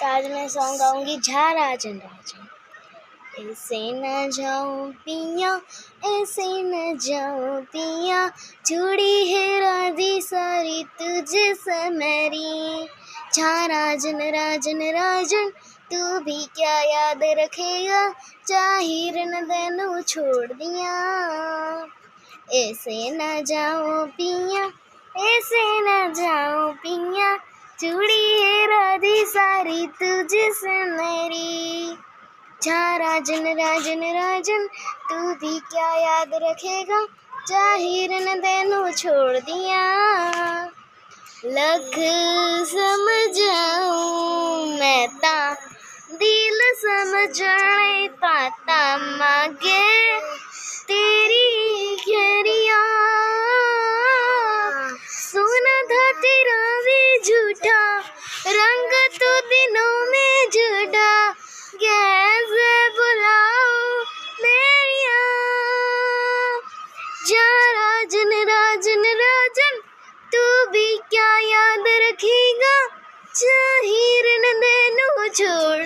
आज मैं सॉन्ग गाऊंगी झा राजन राजन। ऐसे न जाओ पिया, ऐसे न जाओ पिया, चूड़ी है राधी सारी तुझसे मेरी। झा राजन राजन राजन, तू भी क्या याद रखेगा, जाहिर न देनू छोड़ दिया। ऐसे न जाओ पिया, ऐसे न जाओ पिया, चूड़ी है राधी सारी तुझसे मेरी। झा राजन राजन राजन, तू भी क्या याद रखेगा, जाहिर न देनू छोड़ दिया। लख समझाऊं मैं ता दिल समझाए पाता मागे तेरी घेरिया। सोना था तेरा भी झूठा, रंग तो दिनों में जुड़ा, कैसे बुलाऊं मेरिया। जा राजन राजन राजन, तू भी क्या याद रखेगा, जाहिर न देनू छोड़